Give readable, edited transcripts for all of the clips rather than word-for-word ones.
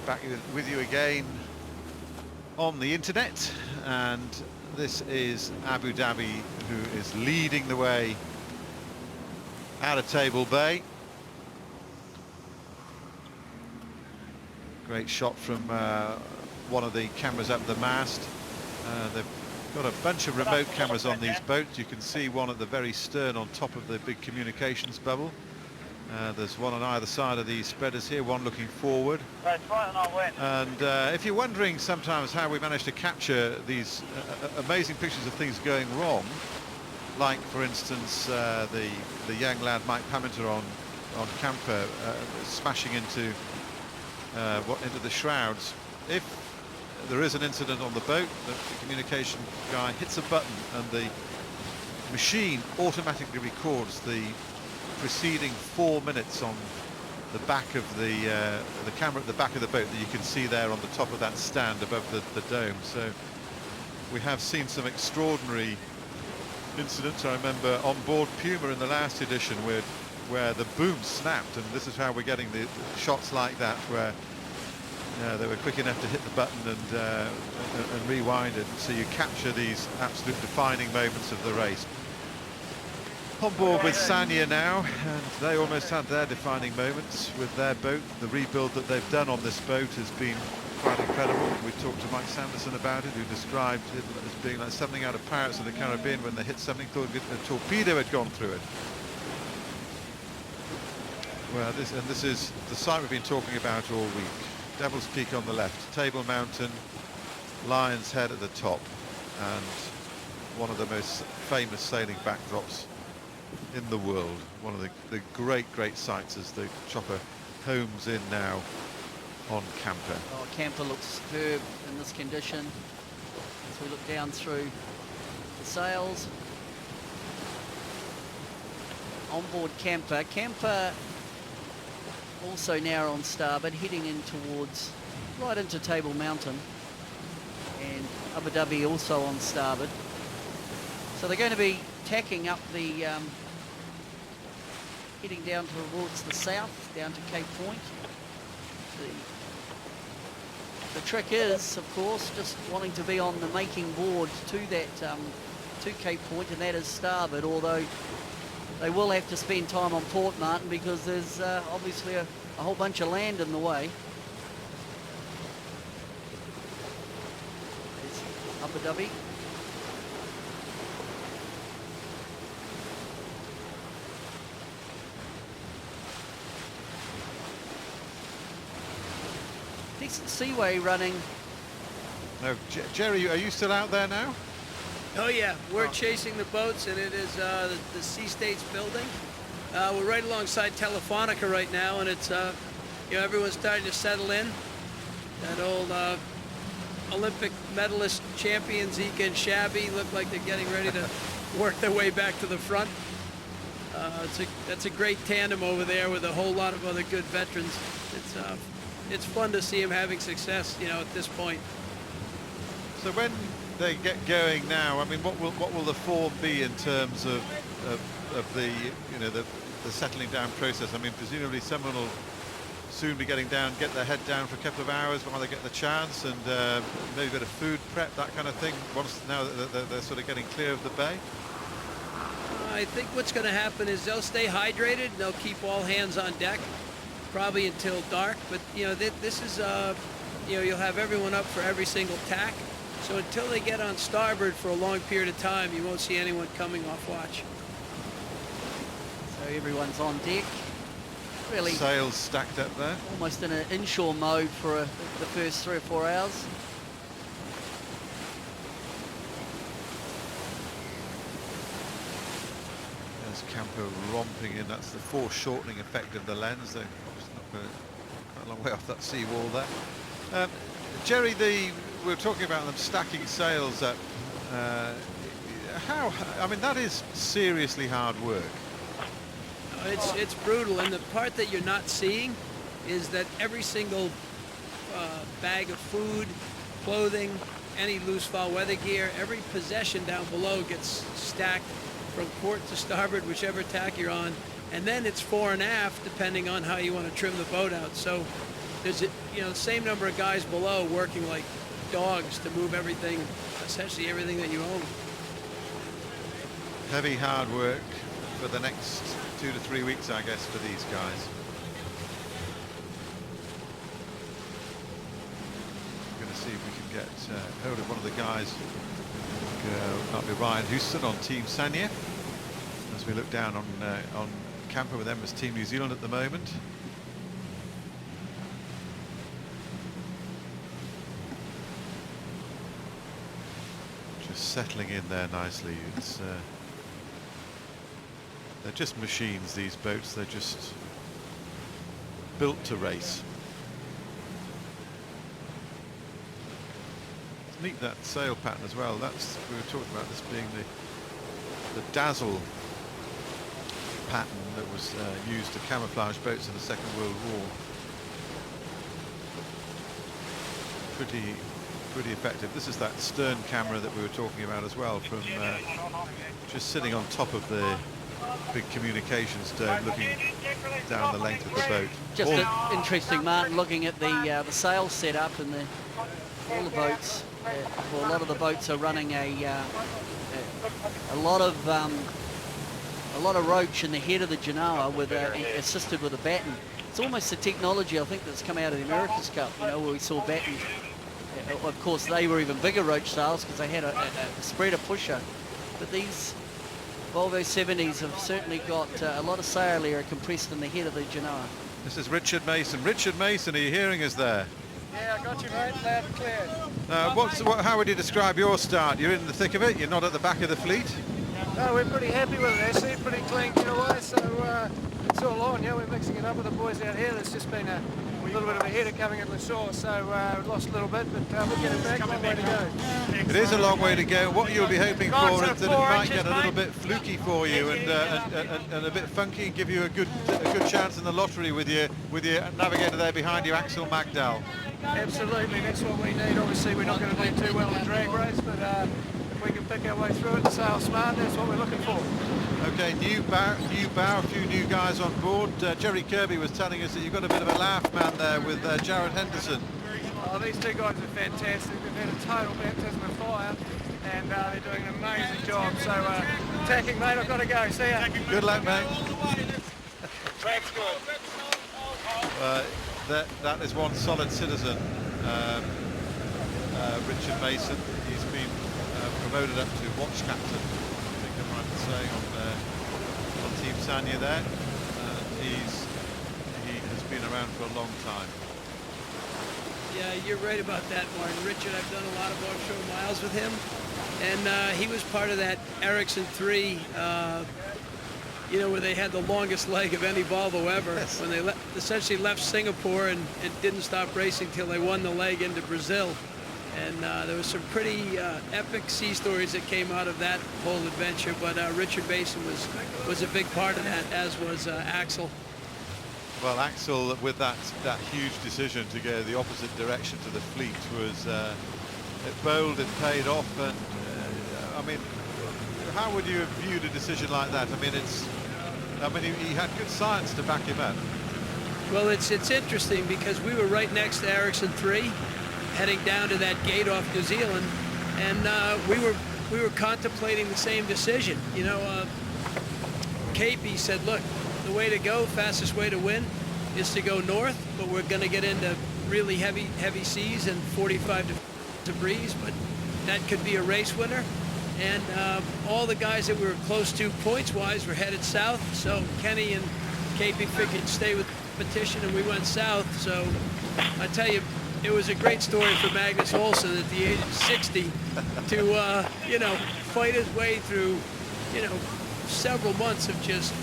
Back with you again on the internet, and this is Abu Dhabi, who is leading the way out of Table Bay. Great shot from one of the cameras up the mast. They've got a bunch of remote cameras on these boats. You can see one at the very stern on top of the big communications bubble. There's one on either side of the spreaders here, one looking forward. And if you're wondering sometimes how we managed to capture these amazing pictures of things going wrong, like for instance the young lad Mike Paminter on camper smashing into the shrouds. If there is an incident on the boat, the communication guy hits a button and the machine automatically records the preceding 4 minutes on the back of the camera at the back of the boat that you can see there on the top of that stand above the dome. So we have seen some extraordinary incidents. I remember on board Puma in the last edition where the boom snapped, and this is how we're getting the shots like that, where they were quick enough to hit the button and rewind it, so you capture these absolute defining moments of the race. On board with Sanya now, and they almost had their defining moments with their boat. The rebuild that they've done on this boat has been quite incredible. We talked to Mike Sanderson about it, who described it as being like something out of Pirates of the Caribbean when they hit something, thought a torpedo had gone through it. Well, this is the site we've been talking about all week. Devil's Peak on the left, Table Mountain, Lion's Head at the top, and one of the most famous sailing backdrops in the world. One of the great sights as the chopper homes in now on camper. Oh, camper looks superb in this condition as we look down through the sails. Onboard camper also now on starboard, heading in towards right into Table Mountain, and Abu Dhabi also on starboard. So they're going to be tacking up the heading down towards the south, down to Cape Point. The trick is, of course, just wanting to be on the making board to that to Cape Point, and that is starboard, although they will have to spend time on Port Martin because there's obviously a whole bunch of land in the way. There's Abu Dhabi. Decent seaway running. No, Jerry, are you still out there now? Oh yeah, we're chasing the boats, and it is the Sea States building. We're right alongside Telefonica right now, and it's everyone's starting to settle in. That old Olympic medalist champion Zika and Shabby look like they're getting ready to work their way back to the front. That's a great tandem over there with a whole lot of other good veterans. It's fun to see them having success, at this point. So when they get going now, I mean, what will the form be in terms of the the settling down process? I mean, presumably someone will soon be getting down, get their head down for a couple of hours while they get the chance, and maybe a bit of food prep, that kind of thing. Once now that they're sort of getting clear of the bay. I think what's going to happen is they'll stay hydrated. And they'll keep all hands on deck, probably until dark. But this is you'll have everyone up for every single tack. So until they get on starboard for a long period of time, you won't see anyone coming off watch. So everyone's on deck. Really sails stacked up there. Almost in an inshore mode for the first 3 or 4 hours. There's camper romping in. That's the foreshortening effect of the lens. They're obviously not going quite a long way off that seawall there. Jerry, we were talking about them stacking sails up. I mean, that is seriously hard work. It's brutal, and the part that you're not seeing is that every single bag of food, clothing, any loose foul weather gear, every possession down below gets stacked from port to starboard, whichever tack you're on, and then it's fore and aft depending on how you want to trim the boat out. So there's the same number of guys below working like dogs to move everything, essentially everything that you own. Heavy, hard work for the next 2 to 3 weeks, I guess, for these guys. We're going to see if we can get hold of one of the guys. Might be Ryan Houston on Team Sanya, as we look down on camper with them as Team New Zealand at the moment. Just settling in there nicely. It's they're just machines, these boats. They're just built to race. It's neat, that sail pattern as well. That's, we were talking about this being the dazzle pattern that was used to camouflage boats in the Second World War. Pretty effective. This is that stern camera that we were talking about as well, from just sitting on top of the big communications dome, looking down the length of the boat. Just interesting, Martin, looking at the sail setup and all the boats. Well, a lot of the boats are running a lot of roach in the head of the Genoa, with assisted with a batten. It's almost the technology, I think, that's come out of the America's Cup, you know, where we saw batten. Of course, they were even bigger roach sails because they had a spreader pusher. But these Volvo 70s have certainly got a lot of sail area compressed in the head of the Genoa. This is Richard Mason. Richard Mason, are you hearing us there? Yeah, I got you, mate, loud and clear. How would you describe your start? You're in the thick of it, you're not at the back of the fleet? No, we're pretty happy with it, actually. Pretty clean getaway, so it's all on. Yeah, we're mixing it up with the boys out here. There's just been a little bit of a header coming in the shore, so we lost a little bit, but we'll get it back. Long way to go. It is a long way to go. What you'll be hoping for is that it might get a little bit fluky for you and a bit funky, and give you a good chance in the lottery with your navigator there behind you, Axel Magdal. Absolutely, that's what we need. Obviously, we're not going to do too well in drag race, but if we can pick our way through it and sail smart, that's what we're looking for. Okay, new bow, a few new guys on board. Jerry Kirby was telling us that you've got a bit of a laugh man there with Jared Henderson. Oh, these two guys are fantastic. They've had a total baptism of fire, and they're doing an amazing job. So, attacking, mate, I've got to go. See ya. Good luck, mate. That's good. That is one solid citizen, Richard Mason. He's been promoted up to watch captain, I think I'm right in saying, on Team Sanya there. He has been around for a long time. Yeah, you're right about that, Martin. Richard, I've done a lot of offshore miles with him, and he was part of that Ericsson 3, where they had the longest leg of any Volvo ever, yes, when they essentially left Singapore and didn't stop racing till they won the leg into Brazil. And there was some pretty epic sea stories that came out of that whole adventure, but Richard Mason was a big part of that, as was Axel. Well, Axel, with that huge decision to go the opposite direction to the fleet, was it bold, it paid off, and I mean, how would you have viewed a decision like that? I mean, he had good science to back him up. Well, it's interesting because we were right next to Ericsson 3, heading down to that gate off New Zealand, and we were contemplating the same decision. You know, KP said, look, the way to go, fastest way to win, is to go north, but we're going to get into really heavy seas and 45 to breeze, but that could be a race winner. And all the guys that we were close to points-wise were headed south, so Kenny and KP figured stay with the competition, and we went south. So I tell you, it was a great story for Magnus Olsson at the age of 60 to, fight his way through, several months of just,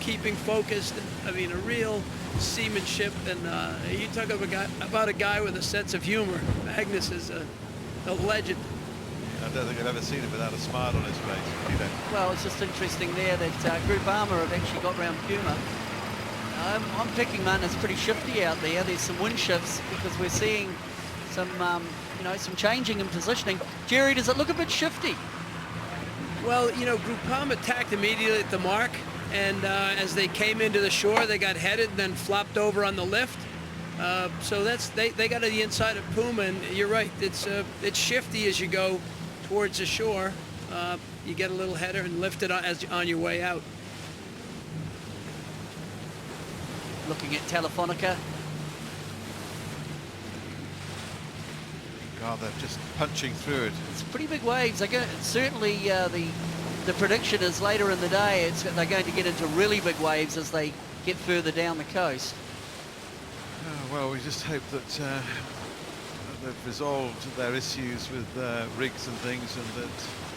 keeping focused. I mean, a real seamanship, and you talk about a guy with a sense of humor. Magnus is a legend. I don't think I've ever seen him without a smile on his face. Well, it's just interesting there that Groupama have actually got round Puma. I'm picking Martin, it's pretty shifty out there. There's some wind shifts because we're seeing some, some changing in positioning. Jerry, does it look a bit shifty? Well, Groupama attacked immediately at the mark, and as they came into the shore, they got headed and then flopped over on the lift. So they got to the inside of Puma, and you're right, it's shifty as you go towards the shore. You get a little header and lift it on your way out. Looking at Telefonica. God, they're just punching through it. It's pretty big waves. Certainly the prediction is later in the day they're going to get into really big waves as they get further down the coast. Well, we just hope that they've resolved their issues with rigs and things, and that...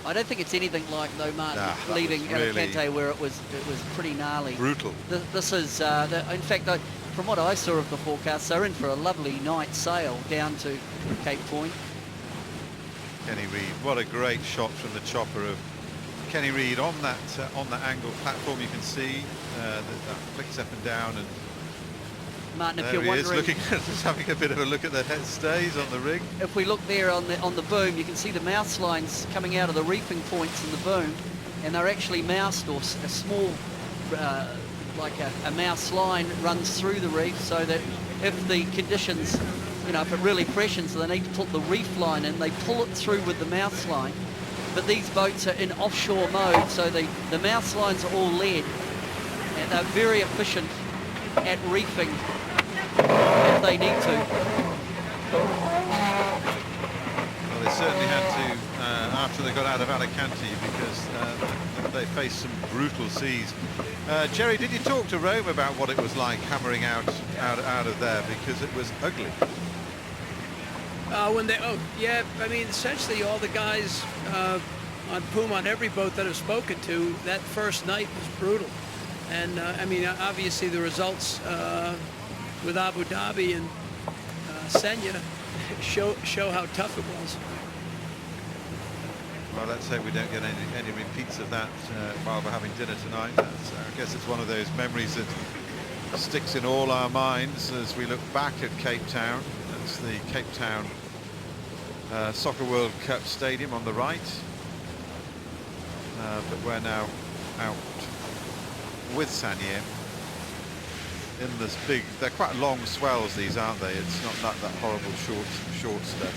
I don't think it's anything like, though, Martin, Nah, leaving really Alicante, where it was pretty gnarly. Brutal. This is, in fact, from what I saw of the forecast, they're in for a lovely night sail down to Cape Point. Kenny Reid, what a great shot from the chopper of Kenny Reid on that angled platform. You can see that flicks up and down, and Martin, if there you're he is, wondering, looking, just having a bit of a look at the head stays on the rig. if we look there on the boom, you can see the mouse lines coming out of the reefing points in the boom, and they're actually moused, or a small, like a mouse line runs through the reef, so that if the conditions, if it really freshens, they need to put the reef line in, they pull it through with the mouse line. But these boats are in offshore mode, so the mouse lines are all lead, and they're very efficient at reefing if they need to. Well, they certainly had to after they got out of Alicante, because they faced some brutal seas. Jerry, did you talk to Rome about what it was like hammering out of there, because it was ugly? Yeah, I mean, essentially all the guys on Puma, on every boat that I've spoken to, that first night was brutal. And I mean, obviously the results with Abu Dhabi and Senya show how tough it was. Well, let's hope we don't get any repeats of that while we're having dinner tonight. I guess it's one of those memories that sticks in all our minds as we look back at Cape Town. That's the Cape Town Soccer World Cup Stadium on the right. But we're now out with Sanya in this big, they're quite long swells, these, aren't they? It's not that horrible short stuff.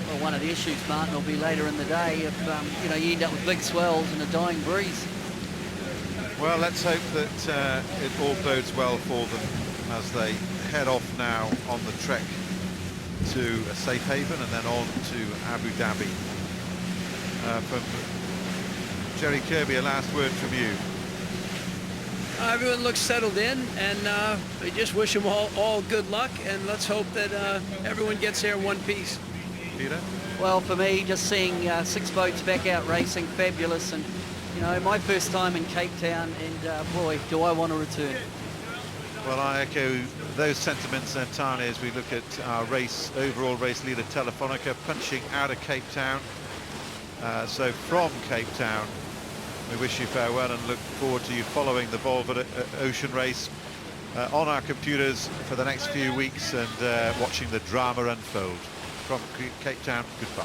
Well, one of the issues, Martin, will be later in the day if you end up with big swells and a dying breeze. Well, let's hope that it all bodes well for them as they head off now on the trek to a safe haven and then on to Abu Dhabi. From Jerry Kirby, a last word from you. Everyone looks settled in, and we just wish them all good luck, and let's hope that everyone gets there in one piece. Peter? Well, for me, just seeing 6 boats back out racing, fabulous, and my first time in Cape Town, and boy, do I want to return. Well, I echo those sentiments entirely as we look at our overall race leader Telefonica punching out of Cape Town. So from Cape Town, we wish you farewell and look forward to you following the Volvo Ocean Race on our computers for the next few weeks and watching the drama unfold. From Cape Town, goodbye.